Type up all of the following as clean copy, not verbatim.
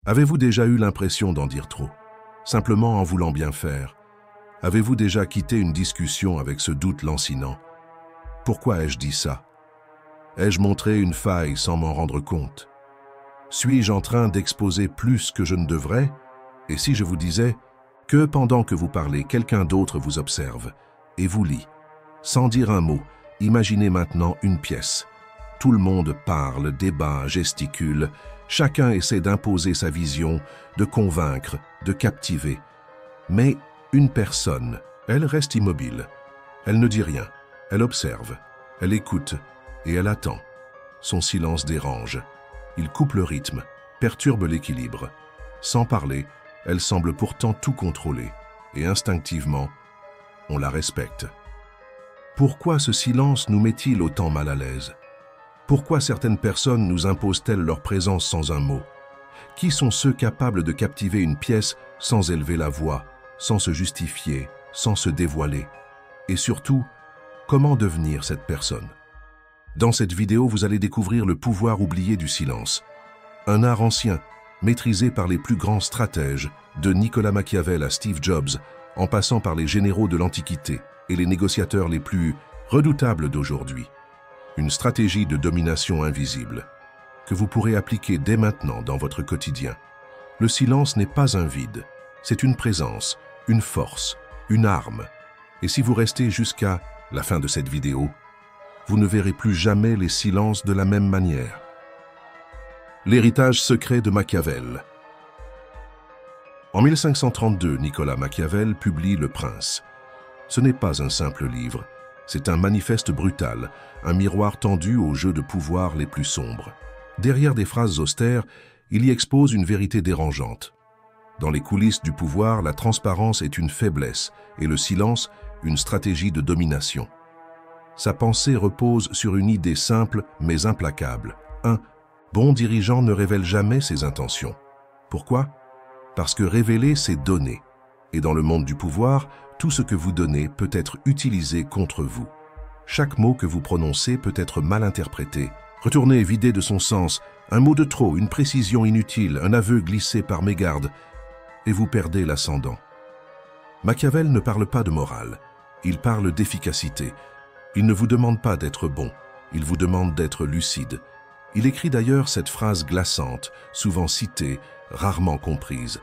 Avez-vous déjà eu l'impression d'en dire trop, simplement en voulant bien faire? Avez-vous déjà quitté une discussion avec ce doute lancinant? Pourquoi ai-je dit ça? Ai-je montré une faille sans m'en rendre compte? Suis-je en train d'exposer plus que je ne devrais? Et si je vous disais que pendant que vous parlez, quelqu'un d'autre vous observe et vous lit, sans dire un mot, imaginez maintenant une pièce. Tout le monde parle, débat, gesticule, chacun essaie d'imposer sa vision, de convaincre, de captiver. Mais une personne, elle reste immobile. Elle ne dit rien, elle observe, elle écoute et elle attend. Son silence dérange. Il coupe le rythme, perturbe l'équilibre. Sans parler, elle semble pourtant tout contrôler. Et instinctivement, on la respecte. Pourquoi ce silence nous met-il autant mal à l'aise? Pourquoi certaines personnes nous imposent-elles leur présence sans un mot? Qui sont ceux capables de captiver une pièce sans élever la voix, sans se justifier, sans se dévoiler? Et surtout, comment devenir cette personne? Dans cette vidéo, vous allez découvrir le pouvoir oublié du silence. Un art ancien, maîtrisé par les plus grands stratèges, de Nicolas Machiavel à Steve Jobs, en passant par les généraux de l'Antiquité et les négociateurs les plus redoutables d'aujourd'hui. Une stratégie de domination invisible, que vous pourrez appliquer dès maintenant dans votre quotidien. Le silence n'est pas un vide, c'est une présence, une force, une arme. Et si vous restez jusqu'à la fin de cette vidéo, vous ne verrez plus jamais les silences de la même manière. L'héritage secret de Machiavel. En 1532, Nicolas Machiavel publie Le Prince. Ce n'est pas un simple livre, c'est un manifeste brutal, un miroir tendu aux jeux de pouvoir les plus sombres. Derrière des phrases austères, il y expose une vérité dérangeante. Dans les coulisses du pouvoir, la transparence est une faiblesse et le silence, une stratégie de domination. Sa pensée repose sur une idée simple mais implacable. Un bon dirigeant ne révèle jamais ses intentions. Pourquoi? Parce que révéler, c'est donner. Et dans le monde du pouvoir, tout ce que vous donnez peut être utilisé contre vous. Chaque mot que vous prononcez peut être mal interprété, retourné et vidé de son sens, un mot de trop, une précision inutile, un aveu glissé par mégarde, et vous perdez l'ascendant. Machiavel ne parle pas de morale, il parle d'efficacité. Il ne vous demande pas d'être bon, il vous demande d'être lucide. Il écrit d'ailleurs cette phrase glaçante, souvent citée, rarement comprise.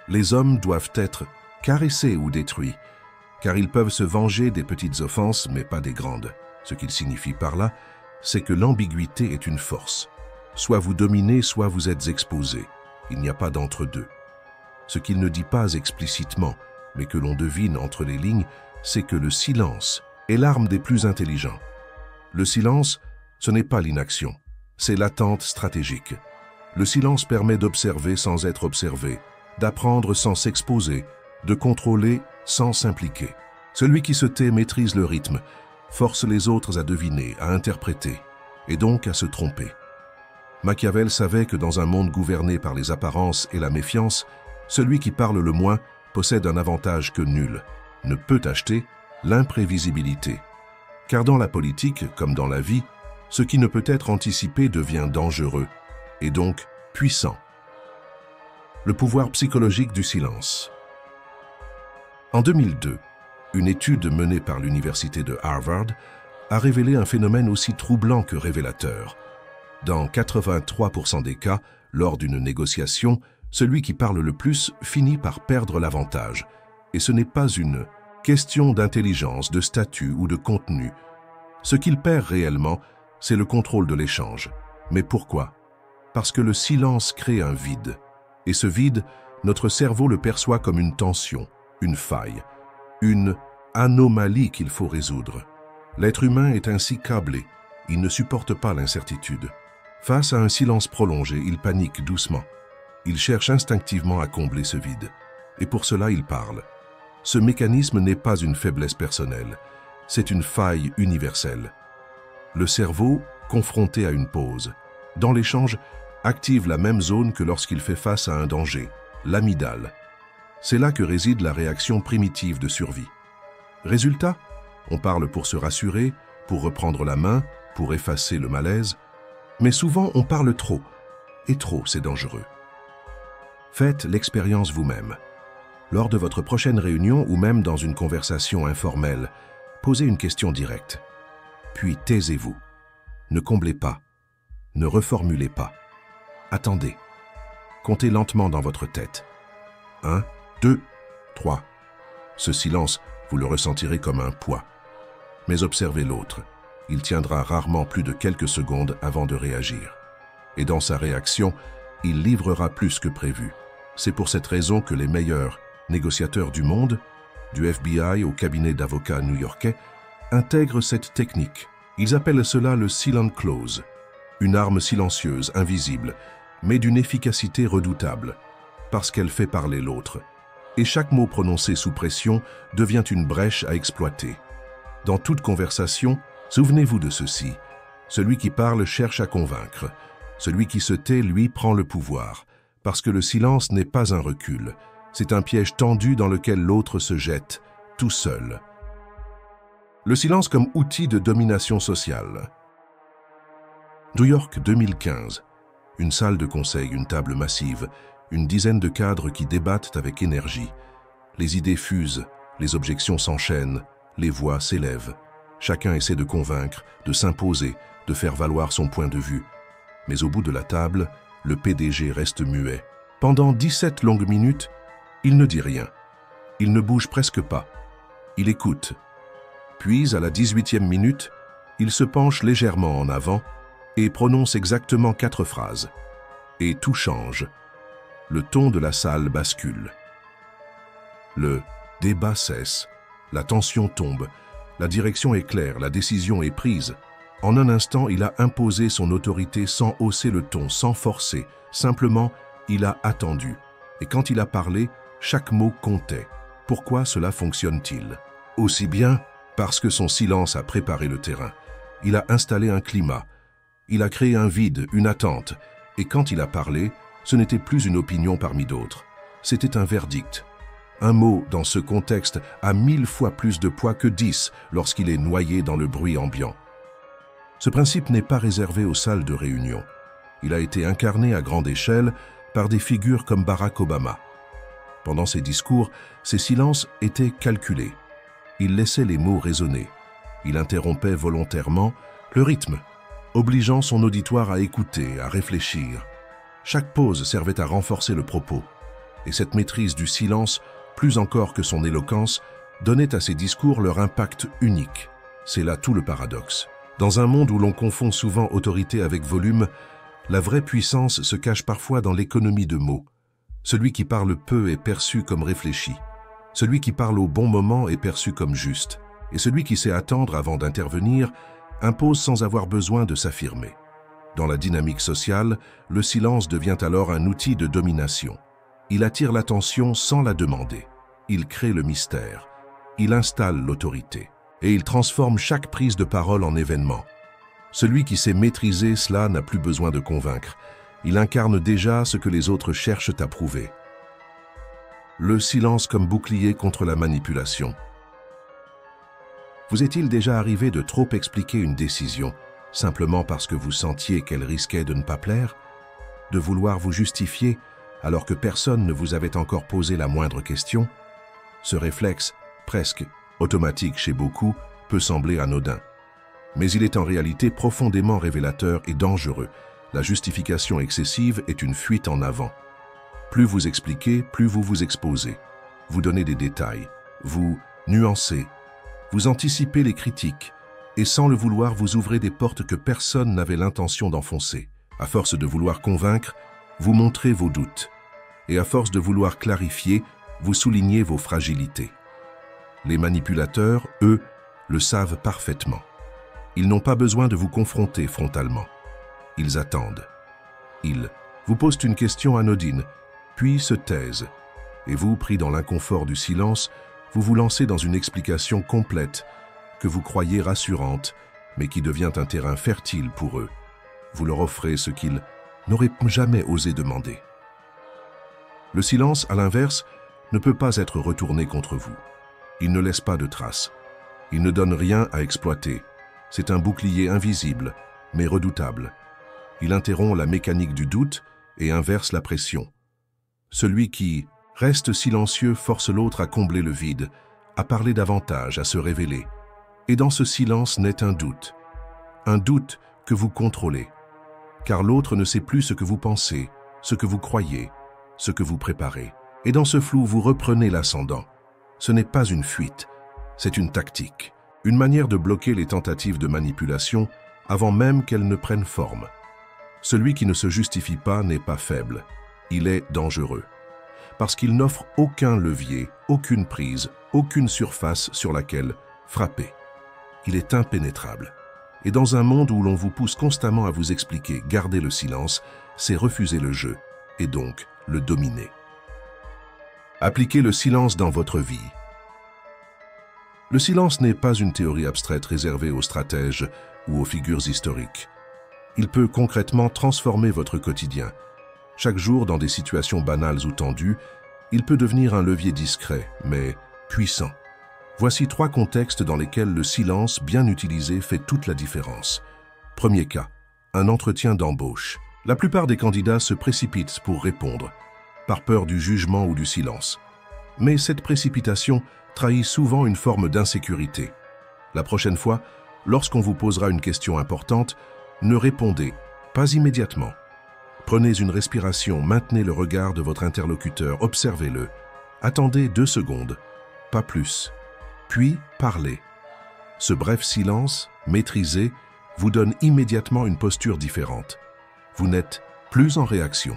Les hommes doivent être caressés ou détruits, car ils peuvent se venger des petites offenses, mais pas des grandes. Ce qu'il signifie par là, c'est que l'ambiguïté est une force. Soit vous dominez, soit vous êtes exposé. Il n'y a pas d'entre-deux. Ce qu'il ne dit pas explicitement, mais que l'on devine entre les lignes, c'est que le silence est l'arme des plus intelligents. Le silence, ce n'est pas l'inaction, c'est l'attente stratégique. Le silence permet d'observer sans être observé, d'apprendre sans s'exposer, de contrôler sans s'impliquer. Celui qui se tait maîtrise le rythme, force les autres à deviner, à interpréter, et donc à se tromper. Machiavel savait que dans un monde gouverné par les apparences et la méfiance, celui qui parle le moins possède un avantage que nul ne peut acheter, l'imprévisibilité. Car dans la politique, comme dans la vie, ce qui ne peut être anticipé devient dangereux, et donc puissant. Le pouvoir psychologique du silence. En 2002, une étude menée par l'université de Harvard a révélé un phénomène aussi troublant que révélateur. Dans 83% des cas, lors d'une négociation, celui qui parle le plus finit par perdre l'avantage. Et ce n'est pas une question d'intelligence, de statut ou de contenu. Ce qu'il perd réellement, c'est le contrôle de l'échange. Mais pourquoi? Parce que le silence crée un vide. Et ce vide, notre cerveau le perçoit comme une tension, une faille, une anomalie qu'il faut résoudre. L'être humain est ainsi câblé, il ne supporte pas l'incertitude. Face à un silence prolongé, il panique doucement. Il cherche instinctivement à combler ce vide. Et pour cela, il parle. Ce mécanisme n'est pas une faiblesse personnelle, c'est une faille universelle. Le cerveau, confronté à une pause, dans l'échange, active la même zone que lorsqu'il fait face à un danger, l'amygdale. C'est là que réside la réaction primitive de survie. Résultat, on parle pour se rassurer, pour reprendre la main, pour effacer le malaise, mais souvent on parle trop, et trop c'est dangereux. Faites l'expérience vous-même. Lors de votre prochaine réunion ou même dans une conversation informelle, posez une question directe. Puis taisez-vous. Ne comblez pas. Ne reformulez pas. Attendez. Comptez lentement dans votre tête. 1, 2, 3. Ce silence, vous le ressentirez comme un poids. Mais observez l'autre. Il tiendra rarement plus de quelques secondes avant de réagir. Et dans sa réaction, il livrera plus que prévu. C'est pour cette raison que les meilleurs négociateurs du monde, du FBI au cabinet d'avocats new-yorkais, intègrent cette technique. Ils appellent cela le silent clause, une arme silencieuse, invisible, mais d'une efficacité redoutable, parce qu'elle fait parler l'autre. Et chaque mot prononcé sous pression devient une brèche à exploiter. Dans toute conversation, souvenez-vous de ceci. Celui qui parle cherche à convaincre. Celui qui se tait, lui, prend le pouvoir. Parce que le silence n'est pas un recul. C'est un piège tendu dans lequel l'autre se jette, tout seul. Le silence comme outil de domination sociale. New York 2015. Une salle de conseil, une table massive, une dizaine de cadres qui débattent avec énergie. Les idées fusent, les objections s'enchaînent, les voix s'élèvent. Chacun essaie de convaincre, de s'imposer, de faire valoir son point de vue. Mais au bout de la table, le PDG reste muet. Pendant 17 longues minutes, il ne dit rien. Il ne bouge presque pas. Il écoute. Puis, à la 18e minute, il se penche légèrement en avant et prononce exactement 4 phrases. Et tout change. Le ton de la salle bascule. Le débat cesse. La tension tombe. La direction est claire, la décision est prise. En un instant, il a imposé son autorité sans hausser le ton, sans forcer. Simplement, il a attendu. Et quand il a parlé, chaque mot comptait. Pourquoi cela fonctionne-t-il? Aussi bien parce que son silence a préparé le terrain. Il a installé un climat. Il a créé un vide, une attente. Et quand il a parlé, ce n'était plus une opinion parmi d'autres. C'était un verdict. Un mot, dans ce contexte, a 1000 fois plus de poids que 10 lorsqu'il est noyé dans le bruit ambiant. Ce principe n'est pas réservé aux salles de réunion. Il a été incarné à grande échelle par des figures comme Barack Obama. Pendant ses discours, ses silences étaient calculés. Il laissait les mots résonner. Il interrompait volontairement le rythme, obligeant son auditoire à écouter, à réfléchir. Chaque pause servait à renforcer le propos. Et cette maîtrise du silence, plus encore que son éloquence, donnait à ses discours leur impact unique. C'est là tout le paradoxe. Dans un monde où l'on confond souvent autorité avec volume, la vraie puissance se cache parfois dans l'économie de mots. Celui qui parle peu est perçu comme réfléchi. Celui qui parle au bon moment est perçu comme juste. Et celui qui sait attendre avant d'intervenir impose sans avoir besoin de s'affirmer. Dans la dynamique sociale, le silence devient alors un outil de domination. Il attire l'attention sans la demander. Il crée le mystère. Il installe l'autorité. Et il transforme chaque prise de parole en événement. Celui qui sait maîtriser cela n'a plus besoin de convaincre. Il incarne déjà ce que les autres cherchent à prouver. Le silence comme bouclier contre la manipulation. Vous est-il déjà arrivé de trop expliquer une décision, simplement parce que vous sentiez qu'elle risquait de ne pas plaire? De vouloir vous justifier alors que personne ne vous avait encore posé la moindre question? Ce réflexe, presque automatique chez beaucoup, peut sembler anodin. Mais il est en réalité profondément révélateur et dangereux. La justification excessive est une fuite en avant. Plus vous expliquez, plus vous vous exposez. Vous donnez des détails, vous nuancez, vous anticipez les critiques, et sans le vouloir, vous ouvrez des portes que personne n'avait l'intention d'enfoncer. À force de vouloir convaincre, vous montrez vos doutes. Et à force de vouloir clarifier, vous soulignez vos fragilités. Les manipulateurs, eux, le savent parfaitement. Ils n'ont pas besoin de vous confronter frontalement. Ils attendent. Ils vous posent une question anodine, puis se taisent. Et vous, pris dans l'inconfort du silence, vous vous lancez dans une explication complète, que vous croyez rassurante, mais qui devient un terrain fertile pour eux. Vous leur offrez ce qu'ils n'auraient jamais osé demander. Le silence, à l'inverse, ne peut pas être retourné contre vous. Il ne laisse pas de traces. Il ne donne rien à exploiter. C'est un bouclier invisible, mais redoutable. Il interrompt la mécanique du doute et inverse la pression. Celui qui reste silencieux force l'autre à combler le vide, à parler davantage, à se révéler. Et dans ce silence naît un doute que vous contrôlez. Car l'autre ne sait plus ce que vous pensez, ce que vous croyez, ce que vous préparez. Et dans ce flou, vous reprenez l'ascendant. Ce n'est pas une fuite, c'est une tactique, une manière de bloquer les tentatives de manipulation avant même qu'elles ne prennent forme. Celui qui ne se justifie pas n'est pas faible, il est dangereux. Parce qu'il n'offre aucun levier, aucune prise, aucune surface sur laquelle frapper. Il est impénétrable. Et dans un monde où l'on vous pousse constamment à vous expliquer, garder le silence, c'est refuser le jeu, et donc le dominer. Appliquez le silence dans votre vie. Le silence n'est pas une théorie abstraite réservée aux stratèges ou aux figures historiques. Il peut concrètement transformer votre quotidien. Chaque jour, dans des situations banales ou tendues, il peut devenir un levier discret, mais puissant. Voici 3 contextes dans lesquels le silence bien utilisé fait toute la différence. Premier cas, un entretien d'embauche. La plupart des candidats se précipitent pour répondre, par peur du jugement ou du silence. Mais cette précipitation trahit souvent une forme d'insécurité. La prochaine fois, lorsqu'on vous posera une question importante, ne répondez pas immédiatement. Prenez une respiration, maintenez le regard de votre interlocuteur, observez-le. Attendez 2 secondes, pas plus. Puis parlez. Ce bref silence, maîtrisé, vous donne immédiatement une posture différente. Vous n'êtes plus en réaction.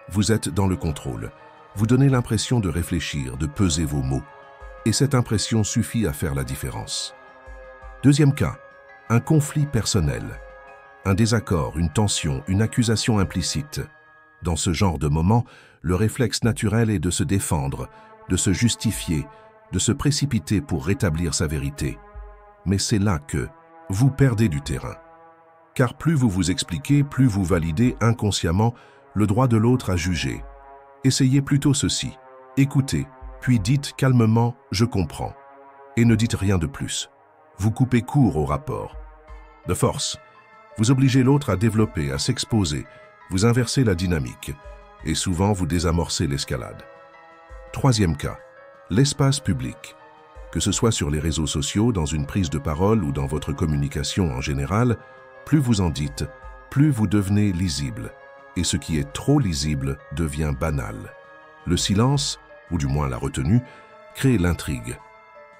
Vous êtes dans le contrôle. Vous donnez l'impression de réfléchir, de peser vos mots. Et cette impression suffit à faire la différence. Deuxième cas, un conflit personnel. Un désaccord, une tension, une accusation implicite. Dans ce genre de moment, le réflexe naturel est de se défendre, de se justifier, de se précipiter pour rétablir sa vérité. Mais c'est là que vous perdez du terrain. Car plus vous vous expliquez, plus vous validez inconsciemment le droit de l'autre à juger. Essayez plutôt ceci. Écoutez, puis dites calmement « je comprends » et ne dites rien de plus. Vous coupez court au rapport. De force, vous obligez l'autre à développer, à s'exposer, vous inversez la dynamique et souvent vous désamorcez l'escalade. Troisième cas, l'espace public. Que ce soit sur les réseaux sociaux, dans une prise de parole ou dans votre communication en général, plus vous en dites, plus vous devenez lisible. Et ce qui est trop lisible devient banal. Le silence, ou du moins la retenue, crée l'intrigue.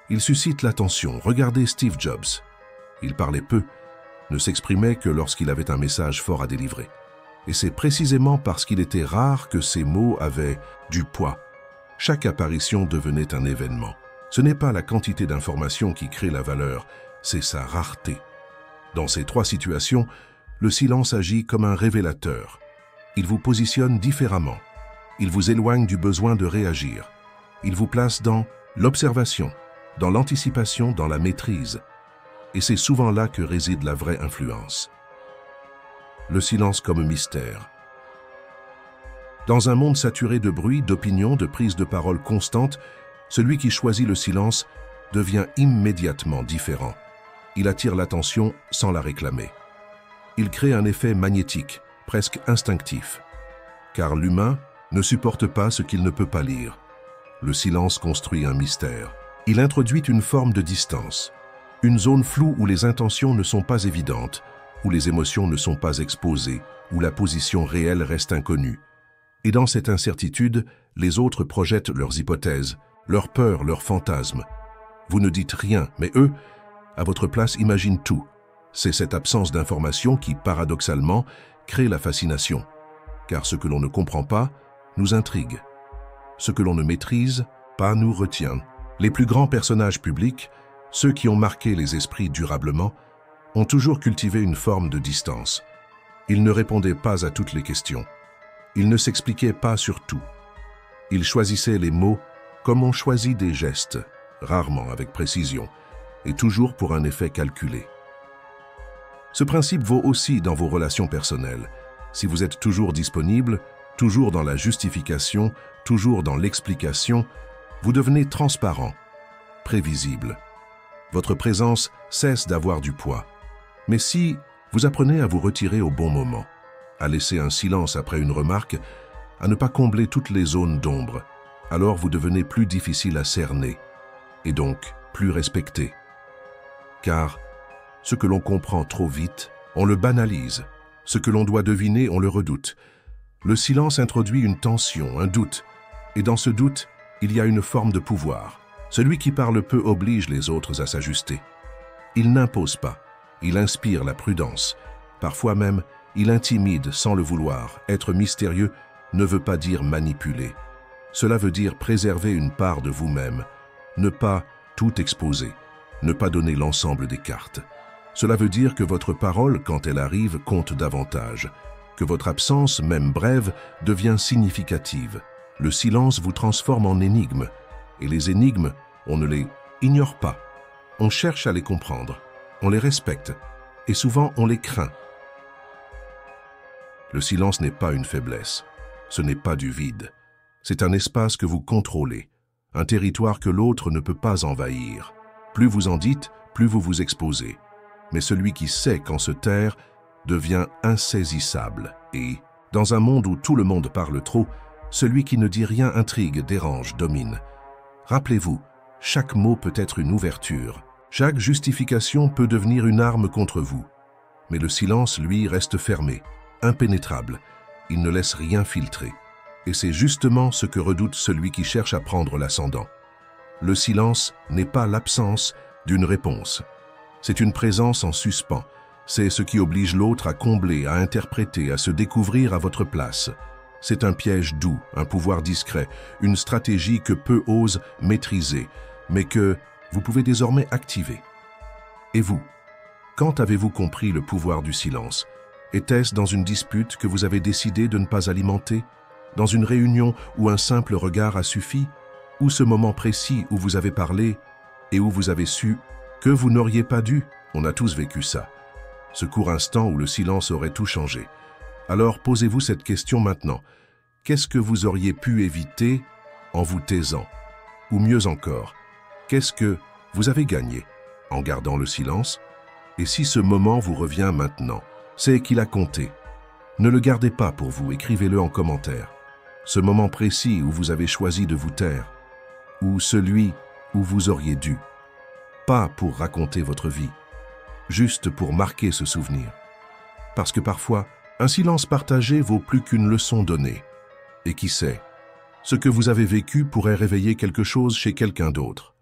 Il suscite l'attention. Regardez Steve Jobs. Il parlait peu, ne s'exprimait que lorsqu'il avait un message fort à délivrer. Et c'est précisément parce qu'il était rare que ses mots avaient du poids. Chaque apparition devenait un événement. Ce n'est pas la quantité d'informations qui crée la valeur, c'est sa rareté. Dans ces 3 situations, le silence agit comme un révélateur. Il vous positionne différemment. Il vous éloigne du besoin de réagir. Il vous place dans l'observation, dans l'anticipation, dans la maîtrise. Et c'est souvent là que réside la vraie influence. Le silence comme mystère. Dans un monde saturé de bruit, d'opinions, de prises de parole constantes, celui qui choisit le silence devient immédiatement différent. Il attire l'attention sans la réclamer. Il crée un effet magnétique, presque instinctif. Car l'humain ne supporte pas ce qu'il ne peut pas lire. Le silence construit un mystère. Il introduit une forme de distance, une zone floue où les intentions ne sont pas évidentes, où les émotions ne sont pas exposées, où la position réelle reste inconnue. Et dans cette incertitude, les autres projettent leurs hypothèses, leurs peurs, leurs fantasmes. Vous ne dites rien, mais eux, à votre place, imaginent tout. C'est cette absence d'information qui, paradoxalement, crée la fascination. Car ce que l'on ne comprend pas nous intrigue. Ce que l'on ne maîtrise pas nous retient. Les plus grands personnages publics, ceux qui ont marqué les esprits durablement, ont toujours cultivé une forme de distance. Ils ne répondaient pas à toutes les questions. Ils ne s'expliquaient pas sur tout. Ils choisissaient les mots comme on choisit des gestes, rarement avec précision, et toujours pour un effet calculé. Ce principe vaut aussi dans vos relations personnelles. Si vous êtes toujours disponible, toujours dans la justification, toujours dans l'explication, vous devenez transparent, prévisible. Votre présence cesse d'avoir du poids. Mais si vous apprenez à vous retirer au bon moment, à laisser un silence après une remarque, à ne pas combler toutes les zones d'ombre, alors vous devenez plus difficile à cerner, et donc plus respecté. Car ce que l'on comprend trop vite, on le banalise. Ce que l'on doit deviner, on le redoute. Le silence introduit une tension, un doute, et dans ce doute, il y a une forme de pouvoir. Celui qui parle peu oblige les autres à s'ajuster. Il n'impose pas, il inspire la prudence. Parfois même, il intimide sans le vouloir. Être mystérieux ne veut pas dire manipuler. Cela veut dire préserver une part de vous-même, ne pas tout exposer, ne pas donner l'ensemble des cartes. Cela veut dire que votre parole, quand elle arrive, compte davantage, que votre absence, même brève, devient significative. Le silence vous transforme en énigme, et les énigmes, on ne les ignore pas. On cherche à les comprendre, on les respecte, et souvent on les craint. Le silence n'est pas une faiblesse, ce n'est pas du vide. C'est un espace que vous contrôlez, un territoire que l'autre ne peut pas envahir. Plus vous en dites, plus vous vous exposez. Mais celui qui sait quand se taire devient insaisissable. Et, dans un monde où tout le monde parle trop, celui qui ne dit rien intrigue, dérange, domine. Rappelez-vous, chaque mot peut être une ouverture. Chaque justification peut devenir une arme contre vous. Mais le silence, lui, reste fermé, impénétrable. Il ne laisse rien filtrer. Et c'est justement ce que redoute celui qui cherche à prendre l'ascendant. Le silence n'est pas l'absence d'une réponse. C'est une présence en suspens. C'est ce qui oblige l'autre à combler, à interpréter, à se découvrir à votre place. C'est un piège doux, un pouvoir discret, une stratégie que peu osent maîtriser, mais que vous pouvez désormais activer. Et vous, quand avez-vous compris le pouvoir du silence? Était-ce dans une dispute que vous avez décidé de ne pas alimenter? Dans une réunion où un simple regard a suffi? Ou ce moment précis où vous avez parlé et où vous avez su que vous n'auriez pas dû? On a tous vécu ça. Ce court instant où le silence aurait tout changé. Alors posez-vous cette question maintenant. Qu'est-ce que vous auriez pu éviter en vous taisant? Ou mieux encore, qu'est-ce que vous avez gagné en gardant le silence? Et si ce moment vous revient maintenant, c'est qu'il a compté. Ne le gardez pas pour vous, écrivez-le en commentaire. Ce moment précis où vous avez choisi de vous taire, ou celui où vous auriez dû. Pas pour raconter votre vie, juste pour marquer ce souvenir. Parce que parfois, un silence partagé vaut plus qu'une leçon donnée. Et qui sait, ce que vous avez vécu pourrait réveiller quelque chose chez quelqu'un d'autre.